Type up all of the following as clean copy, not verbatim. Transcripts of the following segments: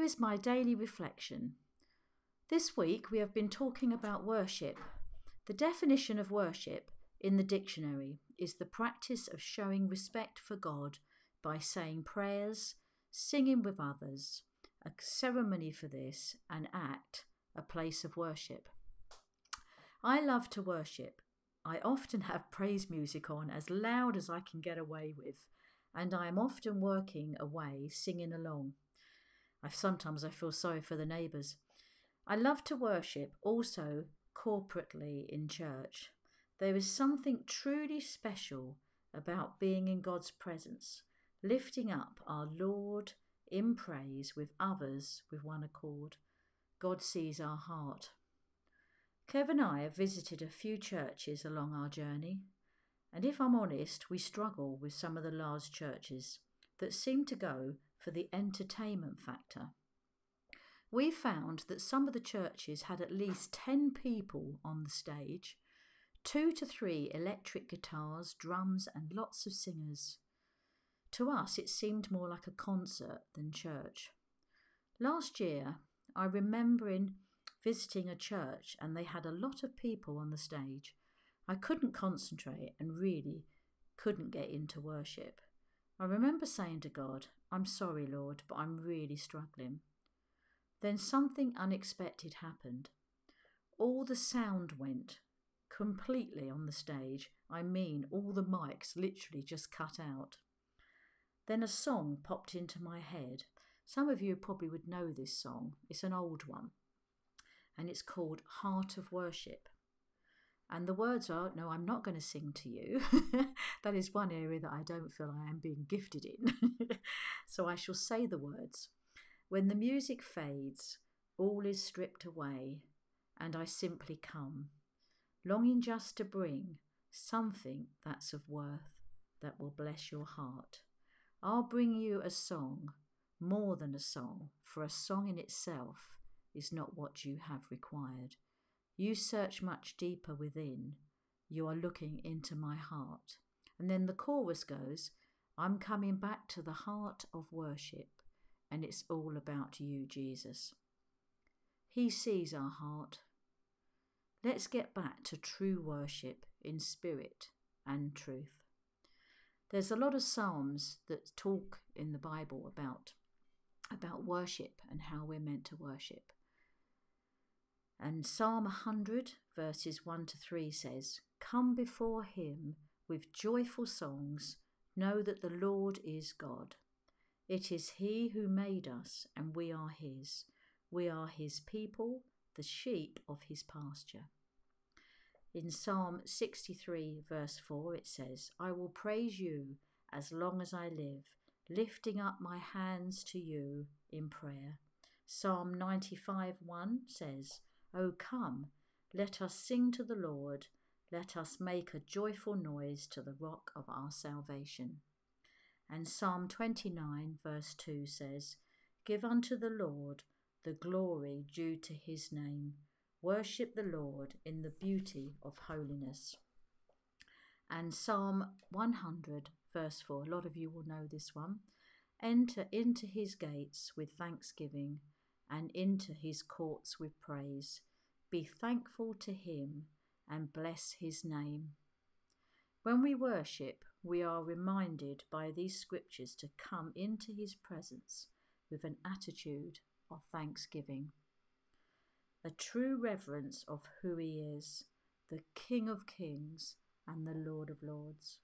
is my daily reflection. This week we have been talking about worship. The definition of worship in the dictionary is the practice of showing respect for God by saying prayers, singing with others, a ceremony for this, an act, a place of worship. I love to worship. I often have praise music on as loud as I can get away with, and I am often working away singing along. Sometimes I feel sorry for the neighbours. I love to worship also corporately in church. There is something truly special about being in God's presence, lifting up our Lord in praise with others with one accord. God sees our heart. Kev and I have visited a few churches along our journey, and if I'm honest, we struggle with some of the large churches that seem to go for the entertainment factor. We found that some of the churches had at least 10 people on the stage, 2 to 3 electric guitars, drums, and lots of singers. To us, it seemed more like a concert than church. Last year, I remember visiting a church and they had a lot of people on the stage. I couldn't concentrate and really couldn't get into worship. I remember saying to God, "I'm sorry, Lord, but I'm really struggling." Then something unexpected happened. All the sound went completely on the stage. I mean, all the mics literally just cut out. Then a song popped into my head. Some of you probably would know this song. It's an old one. And it's called Heart of Worship. And the words are, no, I'm not going to sing to you. That is one area that I don't feel I am being gifted in. So I shall say the words. When the music fades, all is stripped away, and I simply come, longing just to bring something that's of worth that will bless your heart. I'll bring you a song, more than a song, for a song in itself is not what you have required. You search much deeper within. You are looking into my heart. And then the chorus goes, I'm coming back to the heart of worship, and it's all about you, Jesus. He sees our heart. Let's get back to true worship in spirit and truth. There's a lot of psalms that talk in the Bible about worship and how we're meant to worship. And Psalm 100 verses 1 to 3 says, Come before him with joyful songs, know that the Lord is God. It is he who made us, and we are his. We are his people, the sheep of his pasture. In Psalm 63 verse 4 it says, I will praise you as long as I live, lifting up my hands to you in prayer. Psalm 95:1 says, O come, let us sing to the Lord, let us make a joyful noise to the rock of our salvation. And Psalm 29 verse 2 says, Give unto the Lord the glory due to his name. Worship the Lord in the beauty of holiness. And Psalm 100 verse 4, a lot of you will know this one. Enter into his gates with thanksgiving and into his courts with praise. Be thankful to him and bless his name. When we worship, we are reminded by these scriptures to come into his presence with an attitude of thanksgiving. A true reverence of who he is, the King of Kings and the Lord of Lords.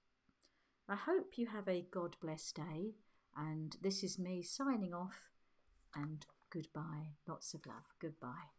I hope you have a God-blessed day, and this is me signing off, and goodbye. Lots of love. Goodbye.